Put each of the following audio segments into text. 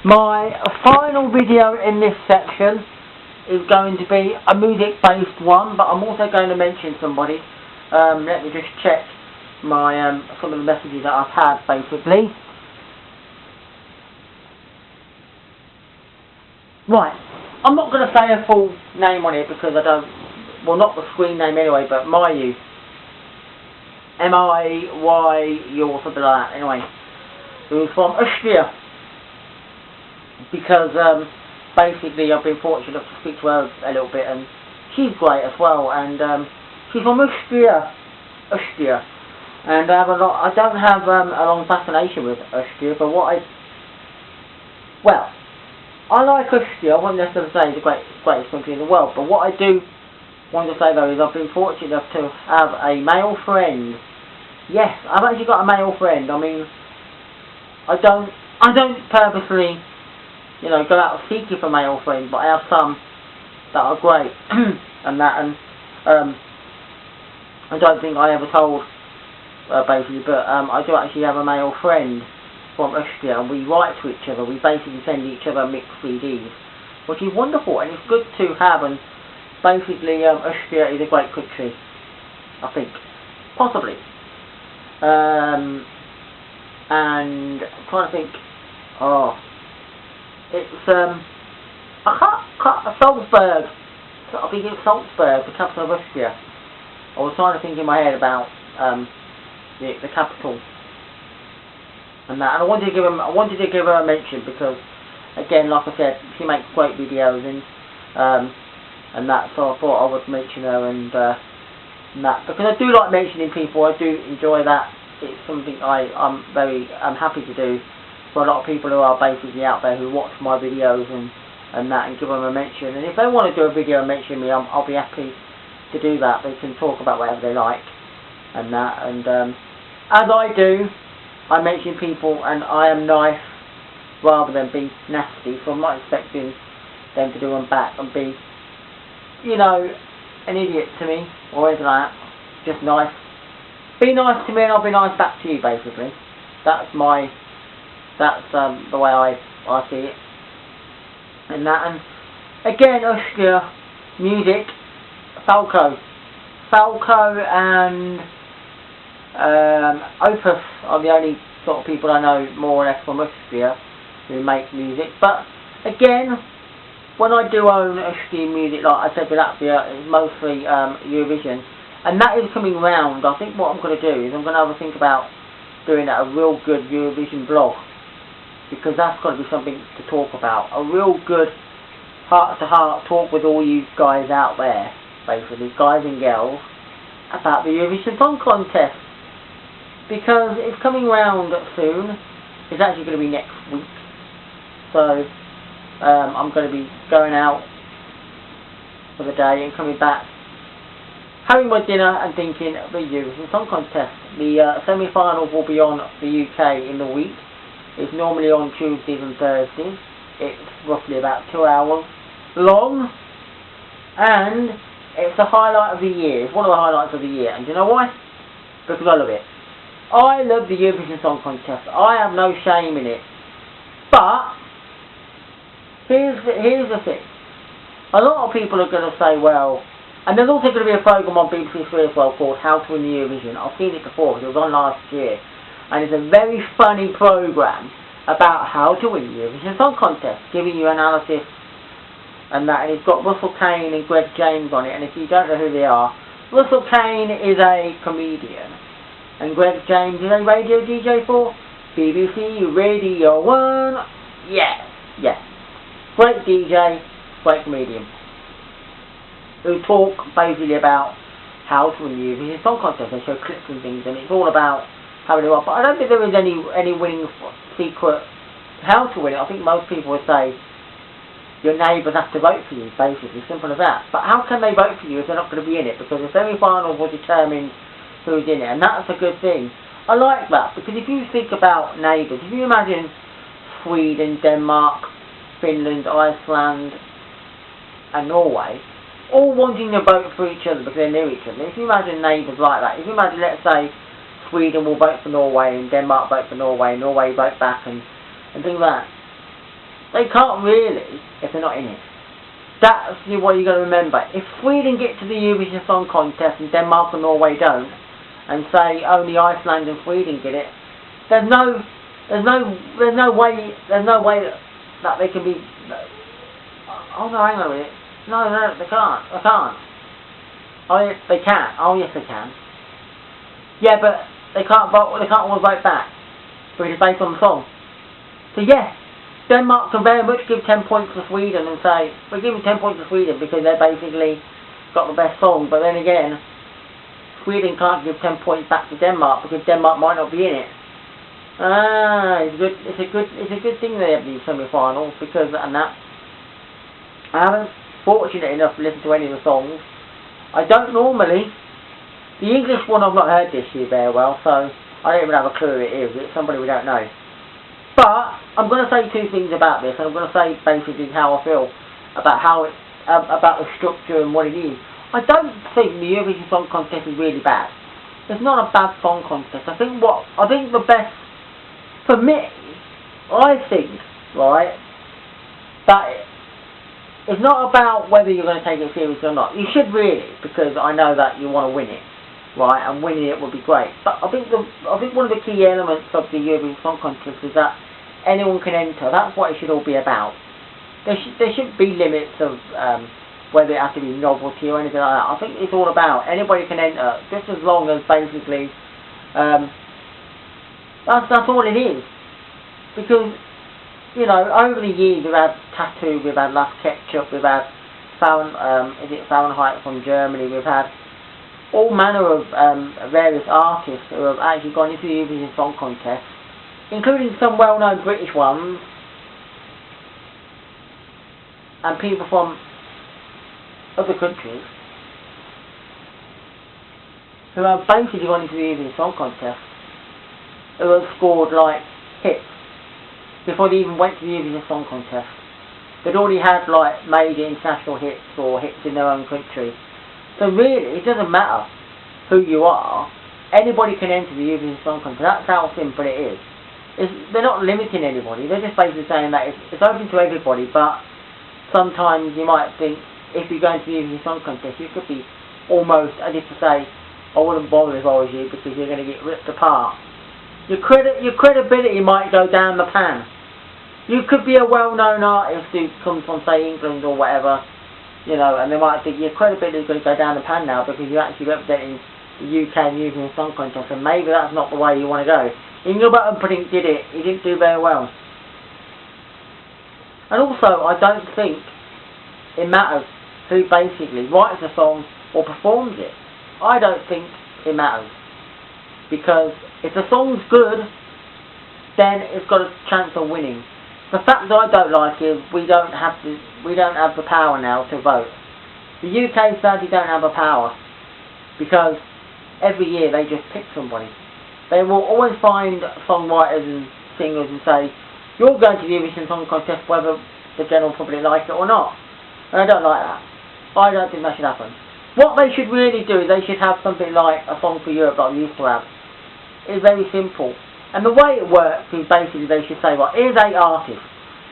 My final video in this section is going to be a music-based one, but I'm also going to mention somebody. Let me just check my some of the messages that I've had, basically. Right, I'm not going to say a full name on it because I don't, well, not the screen name anyway, but Miyu. M-I-Y-U or something like that, anyway. Who's from Austria. Because, basically, I've been fortunate enough to speak to her a little bit, and she's great as well, and, she's from Austria. And I don't have a long fascination with Austria, but I like Austria. I wouldn't necessarily say it's the greatest country in the world, but what I do want to say though is I've been fortunate enough to have a male friend. Yes, I've actually got a male friend. I mean, I don't purposely, you know, go out seeking for male friends, but I have some that are great, and I don't think I ever told, basically, but I do actually have a male friend from Austria, and we write to each other. We basically send each other mixed CDs, which is wonderful, and it's good to have. And basically, Austria is a great country, I think, possibly. And I'm trying to think. Oh, it's Salzburg. I think it's Salzburg, the capital of Austria. I was trying to think in my head about the capital and that, and I wanted to give her a mention because, again, like I said, she makes great videos and that, so I thought I would mention her and that, because I do like mentioning people. I do enjoy that. It's something I'm very happy to do for a lot of people who are basically out there who watch my videos and that, and give them a mention. And if they want to do a video and mention me, I'll be happy to do that. They can talk about whatever they like and that, and as I do, I mention people and I am nice rather than be nasty, so I'm not expecting them to do them back and be, you know, an idiot to me or anything like that. Just nice. Be nice to me and I'll be nice back to you, basically. That's the way I see it. And that, and again, Austria, music, Falco and Opus are the only sort of people I know more or less from Austria who make music. But again, when I do own Austrian music, like I said with Latvia, it's mostly Eurovision, and that is coming round. I think what I'm going to do is I'm going to have a think about doing a real good Eurovision blog, because that's got to be something to talk about. A real good heart-to-heart talk with all you guys out there, basically, guys and girls, about the Eurovision Song Contest, because it's coming round soon. It's actually going to be next week, so I'm going to be going out for the day and coming back, having my dinner and thinking of the Eurovision Song Contest. The semi-finals will be on the UK in the week. It's normally on Tuesdays and Thursdays. It's roughly about 2 hours long, and it's the highlight of the year. It's one of the highlights of the year. And do you know why? Because I love it. I love the Eurovision Song Contest. I have no shame in it. But here's the thing. A lot of people are going to say, well, and there's also going to be a programme on BBC Three as well called How to Win the Eurovision. I've seen it before because it was on last year. And it's a very funny programme about how to win the Eurovision Song Contest, giving you analysis and that. And it's got Russell Kane and Greg James on it. And if you don't know who they are, Russell Kane is a comedian, and Greg James is a radio DJ for BBC Radio 1. Yes. Great DJ, great comedian, who talk basically about how to win the Eurovision Song Contest. They show clips and things, and it's all about how to do it. But I don't think there is any winning secret how to win it. I think most people would say your neighbours have to vote for you, basically, simple as that. But how can they vote for you if they're not going to be in it? Because the semi-final will determine who's in it, and that's a good thing. I like that, because if you think about neighbours, if you imagine Sweden, Denmark, Finland, Iceland and Norway all wanting to vote for each other because they knew each other. If you imagine neighbours like that, if you imagine, let's say, Sweden will vote for Norway and Denmark vote for Norway, Norway vote back and things like that. They can't really if they're not in it. That's what you got to remember. If Sweden get to the Eurovision Song Contest and Denmark and Norway don't, and say only Iceland and Sweden get it, there's no way that they can be. Oh no, hang on a minute. No, they can't. They can't. Oh yes, they can. Oh yes, they can. Yeah, but they can't vote. They can't all vote back because it's based on the song. So yes, Denmark can very much give 10 points to Sweden and say we're giving 10 points to Sweden because they're basically got the best song. But then again, Sweden can't give 10 points back to Denmark because Denmark might not be in it. It's a good thing they have these semi-finals because and that. I haven't fortunate enough to listen to any of the songs. I don't normally. The English one I've not heard this year very well, so I don't even have a clue who it is. It's somebody we don't know. But I'm going to say two things about this, and I'm going to say basically how I feel about how it, about the structure and what it is. I don't think the Eurovision Song Contest is really bad. It's not a bad song contest. I think the best for me, I think, right, that it's not about whether you're going to take it seriously or not. You should really, because I know that you want to win it, right, and winning it would be great. But I think one of the key elements of the Eurovision Song Contest is that anyone can enter. That's what it should all be about. There shouldn't be limits of whether it has to be novelty or anything like that. I think it's all about anybody can enter, just as long as basically that's all it is. Because you know, over the years we've had Tattoo, we've had Last Ketchup, we've had Fahrenheit from Germany, we've had all manner of various artists who have actually gone into the Eurovision Song Contest, including some well-known British ones, and people from other countries who have basically gone into the Eurovision Song Contest, who have scored like hits before they even went to the Eurovision Song Contest. They'd already had like major international hits or hits in their own country. So really, it doesn't matter who you are. Anybody can enter the Eurovision Song Contest. That's how simple it is. They're not limiting anybody. They're just basically saying that it's open to everybody. But sometimes you might think, if you go into the Eurovision Song Contest, you could be almost, as if to say, I wouldn't bother if I was you because you're going to get ripped apart. Your credibility might go down the pan. You could be a well-known artist who comes from, say, England or whatever, you know, and they might think your credibility is going to go down the pan now because you're actually representing the UK and Eurovision Song Contest, and maybe that's not the way you want to go. Ingeborg Humperdinck did it. He didn't do very well. And also, I don't think it matters who basically writes a song or performs it. I don't think it matters. Because if the song's good, then it's got a chance of winning. The fact that I don't like is we don't have the power now to vote. The UK sadly don't have the power because every year they just pick somebody. They will always find songwriters and singers and say, you're going to the Eurovision Song Contest whether the general public like it or not. And I don't like that. I don't think that should happen. What they should really do is they should have something like a Song for Europe like we used to have. It's very simple. And the way it works is basically they should say, well, here's 8 artists.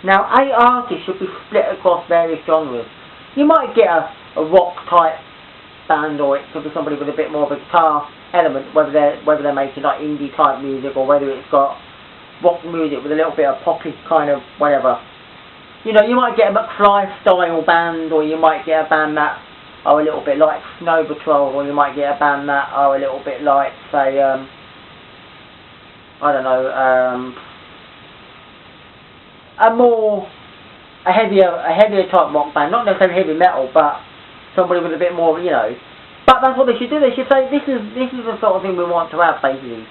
Now, 8 artists should be split across various genres. You might get a rock type band, or it could be somebody with a bit more of a guitar element, whether they're making like indie type music or whether it's got rock music with a little bit of poppy kind of whatever. You know, you might get a McFly style band, or you might get a band that are a little bit like Snow Patrol, or you might get a band that are a little bit like, say, I don't know, a heavier type rock band, not necessarily heavy metal, but somebody with a bit more, you know. But that's what they should do. They should say, this is the sort of thing we want to have, basically.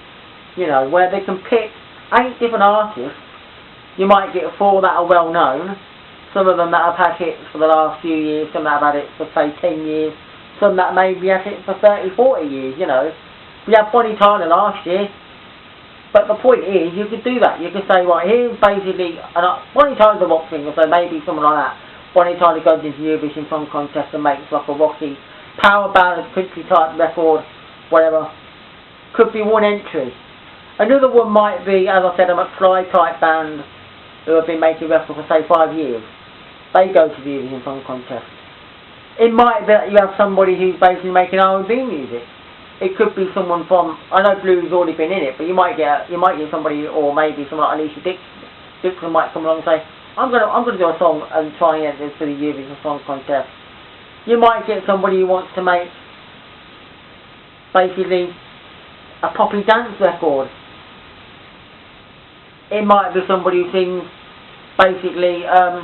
You know, where they can pick 8 different artists. You might get 4 that are well known. Some of them that have had hits for the last few years. Some that have had it for, say, 10 years. Some that maybe had hits for 30, 40 years, you know. We had Bonnie Tyler last year. But the point is, you could do that. You could say, right, here's basically... Bonnie Tyler's a rock singer, so maybe someone like that. Bonnie Tyler goes into the Eurovision Song Contest and makes like a rocky power ballad, country type record, whatever. Could be one entry. Another one might be, as I said, a McFly type band who have been making records for say 5 years. They go to the Eurovision Song Contest. It might be that you have somebody who's basically making R&B music. It could be someone from, I know Blue's already been in it, but you might get somebody, or maybe someone like Alicia Dixon might come along and say, I'm gonna do a song and try and enter this for the Eurovision Song Contest. You might get somebody who wants to make basically a poppy dance record. It might be somebody who sings basically a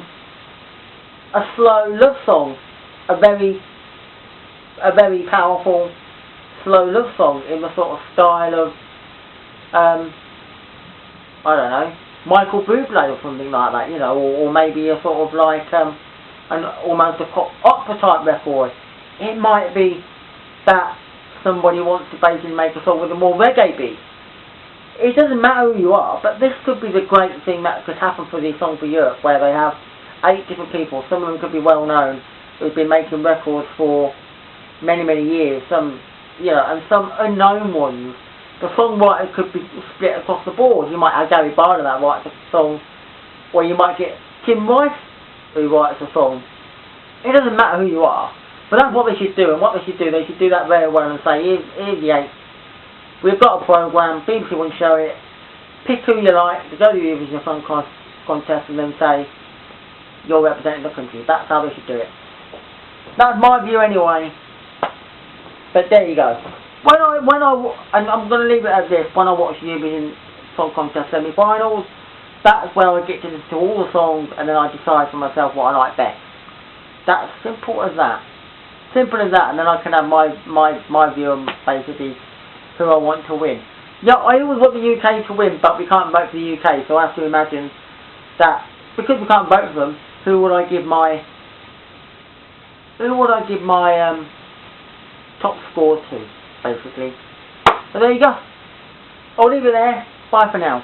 slow love song, a very powerful slow love song in the sort of style of I don't know, Michael Bublé or something like that, you know, or maybe a sort of like almost a pop opera type record. It might be that somebody wants to basically make a song with a more reggae beat. It doesn't matter who you are, but this could be the great thing that could happen for the Song for Europe, where they have 8 different people. Some of them could be well known, who've been making records for many years. Some, you know, and some unknown ones. The songwriter could be split across the board. You might have Gary Barlow that writes a song, or you might get Tim Rice who writes a song. It doesn't matter who you are, but that's what they should do. And what they should do that very well and say, here's the 8. We've got a programme, BBC won't show it, pick who you like, to go to the Eurovision Song Contest and then say, you're representing the country. That's how they should do it. That's my view anyway. But there you go. And I'm going to leave it as this, when I watch the Eurovision Song Contest semi-finals, that's where I get to listen to all the songs and then I decide for myself what I like best. That's simple as that. Simple as that, and then I can have my view on basically who I want to win. Yeah, I always want the UK to win, but we can't vote for the UK, so I have to imagine that because we can't vote for them, who would I give my top score to, basically. So there you go. I'll leave it there. Bye for now.